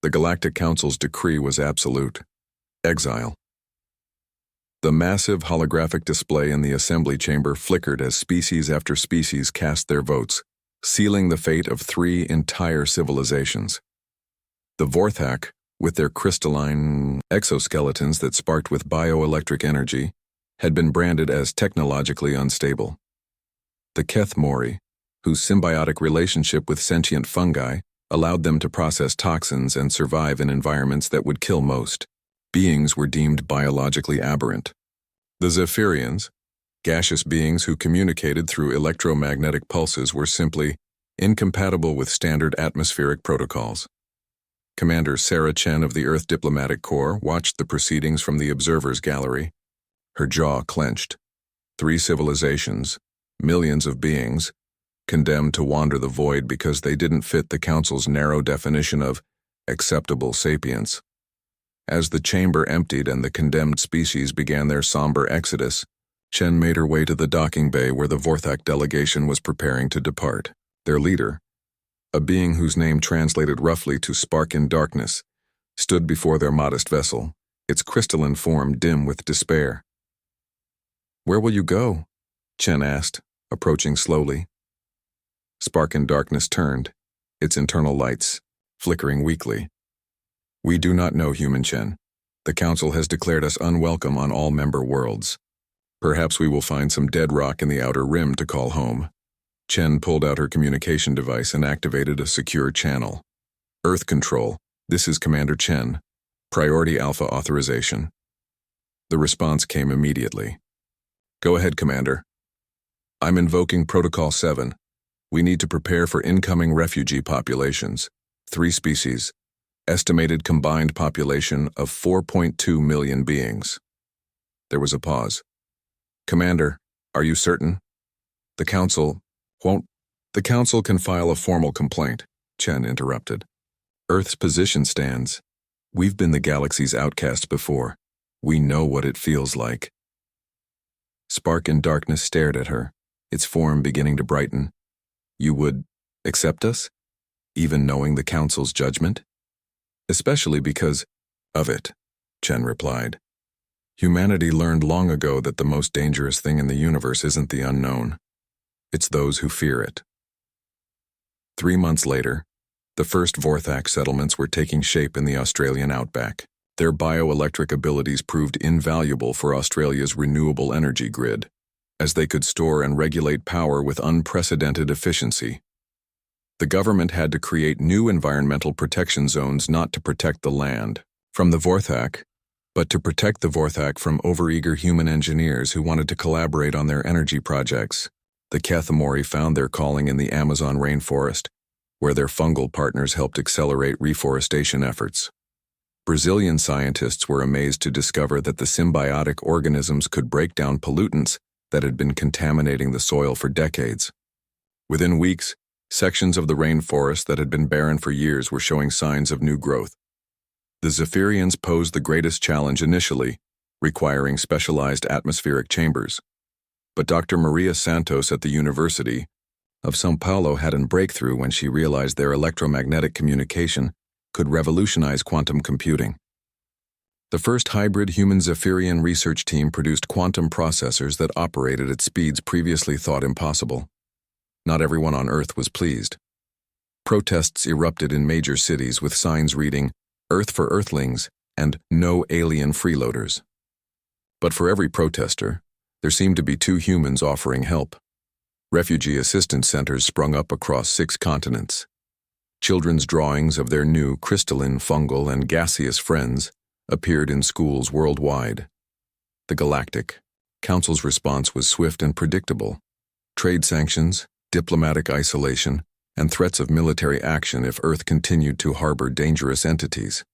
The Galactic Council's decree was absolute: exile. The massive holographic display in the assembly chamber flickered as species after species cast their votes, sealing the fate of 3 entire civilizations. The Vorthak, with their crystalline exoskeletons that sparked with bioelectric energy, had been branded as technologically unstable. The Keth Mori, whose symbiotic relationship with sentient fungi allowed them to process toxins and survive in environments that would kill most beings, were deemed biologically aberrant. The Zephyrians, gaseous beings who communicated through electromagnetic pulses, were simply incompatible with standard atmospheric protocols. Commander Sarah Chen of the Earth Diplomatic Corps watched the proceedings from the observer's gallery. Her jaw clenched. 3 civilizations, millions of beings, condemned to wander the void because they didn't fit the Council's narrow definition of acceptable sapience. As the chamber emptied and the condemned species began their somber exodus, Chen made her way to the docking bay where the Vorthak delegation was preparing to depart. Their leader, a being whose name translated roughly to spark in darkness, stood before their modest vessel, its crystalline form dim with despair. "Where will you go?" Chen asked, approaching slowly. Spark in darkness turned, its internal lights flickering weakly. "We do not know, human Chen. The Council has declared us unwelcome on all member worlds. Perhaps we will find some dead rock in the outer rim to call home." Chen pulled out her communication device and activated a secure channel. "Earth Control, this is Commander Chen. Priority Alpha authorization." The response came immediately. "Go ahead, Commander. I'm invoking Protocol 7. We need to prepare for incoming refugee populations. 3 species. Estimated combined population of 4.2 million beings." There was a pause. "Commander, are you certain?" "The Council won't." "The Council can file a formal complaint," Chen interrupted. "Earth's position stands. We've been the galaxy's outcast before. We know what it feels like." Spark in darkness stared at her, its form beginning to brighten. "You would accept us, even knowing the Council's judgment?" "Especially because of it," Chen replied. "Humanity learned long ago that the most dangerous thing in the universe isn't the unknown. It's those who fear it." 3 months later, the first Vorthak settlements were taking shape in the Australian outback. Their bioelectric abilities proved invaluable for Australia's renewable energy grid, as they could store and regulate power with unprecedented efficiency. The government had to create new environmental protection zones not to protect the land from the Vorthak, but to protect the Vorthak from overeager human engineers who wanted to collaborate on their energy projects. The Keth Mori found their calling in the Amazon rainforest, where their fungal partners helped accelerate reforestation efforts. Brazilian scientists were amazed to discover that the symbiotic organisms could break down pollutants that had been contaminating the soil for decades. Within weeks, sections of the rainforest that had been barren for years were showing signs of new growth. The Zephyrians posed the greatest challenge initially, requiring specialized atmospheric chambers. But Dr. Maria Santos at the University of São Paulo had a breakthrough when she realized their electromagnetic communication could revolutionize quantum computing. The first hybrid human Zephyrian research team produced quantum processors that operated at speeds previously thought impossible. Not everyone on Earth was pleased. Protests erupted in major cities with signs reading, "Earth for Earthlings," and "No alien freeloaders." But for every protester, there seemed to be 2 humans offering help. Refugee assistance centers sprung up across 6 continents. Children's drawings of their new crystalline, fungal, and gaseous friends appeared in schools worldwide. The Galactic Council's response was swift and predictable: trade sanctions, diplomatic isolation, and threats of military action if Earth continued to harbor dangerous entities.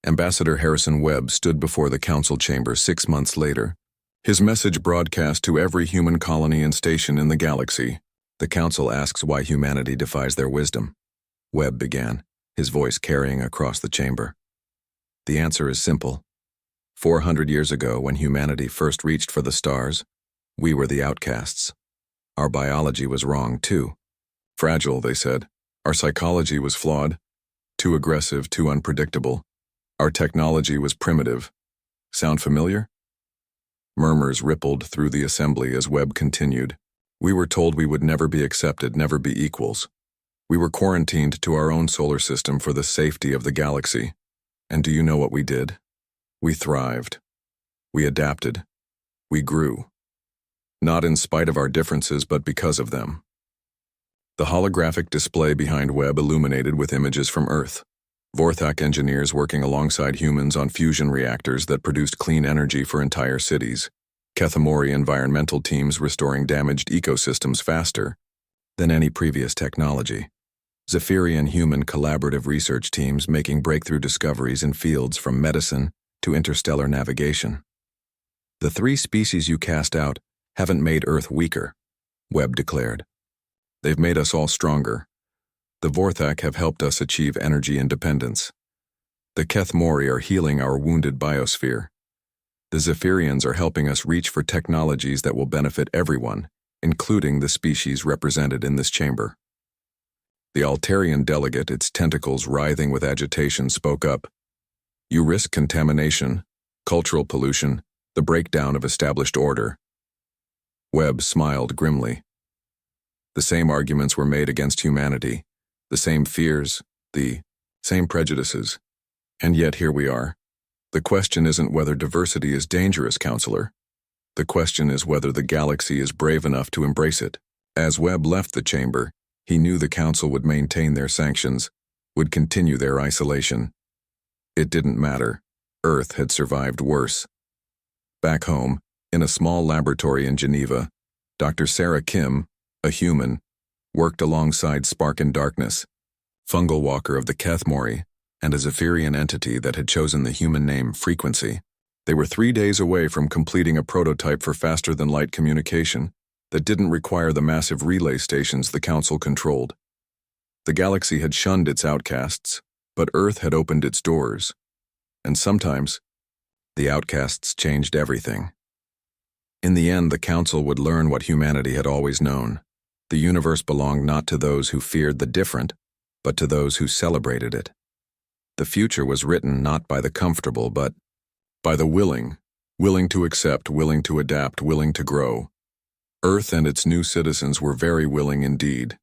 Ambassador Harrison Webb stood before the Council chamber 6 months later, his message broadcast to every human colony and station in the galaxy. "The Council asks why humanity defies their wisdom," Webb began, his voice carrying across the chamber. "The answer is simple. 400 years ago, when humanity first reached for the stars, we were the outcasts. Our biology was wrong, too. Fragile, they said. Our psychology was flawed. Too aggressive, too unpredictable. Our technology was primitive. Sound familiar? Murmurs rippled through the assembly as Webb continued. We were told we would never be accepted, never be equals. We were quarantined to our own solar system for the safety of the galaxy. And do you know what we did? We thrived. We adapted. We grew. Not in spite of our differences, but because of them. The holographic display behind Webb illuminated with images from Earth. Vorthak engineers working alongside humans on fusion reactors that produced clean energy for entire cities. Kethamori environmental teams restoring damaged ecosystems faster than any previous technology. Zephyrian human collaborative research teams making breakthrough discoveries in fields from medicine to interstellar navigation. The three species you cast out haven't made Earth weaker, Webb declared. They've made us all stronger. The Vorthak have helped us achieve energy independence. The Kethmori are healing our wounded biosphere. The Zephyrians are helping us reach for technologies that will benefit everyone, including the species represented in this chamber. The Altarian delegate, its tentacles writhing with agitation, spoke up. You risk contamination, cultural pollution, the breakdown of established order. Webb smiled grimly. The same arguments were made against humanity, the same fears, the same prejudices. And yet here we are. The question isn't whether diversity is dangerous, counselor. The question is whether the galaxy is brave enough to embrace it. As Webb left the chamber, he knew the council would maintain their sanctions, would continue their isolation. It didn't matter. Earth had survived worse. Back home, in a small laboratory in Geneva, Dr. Sarah Kim, a human, worked alongside Spark and Darkness, fungal walker of the Kethmori, and a Zephyrian entity that had chosen the human name Frequency. They were 3 days away from completing a prototype for faster-than-light communication that didn't require the massive relay stations the Council controlled. The galaxy had shunned its outcasts, but Earth had opened its doors. And sometimes, the outcasts changed everything. In the end, the Council would learn what humanity had always known. The universe belonged not to those who feared the different, but to those who celebrated it. The future was written not by the comfortable, but by the willing to accept, willing to adapt, willing to grow. Earth and its new citizens were very willing indeed.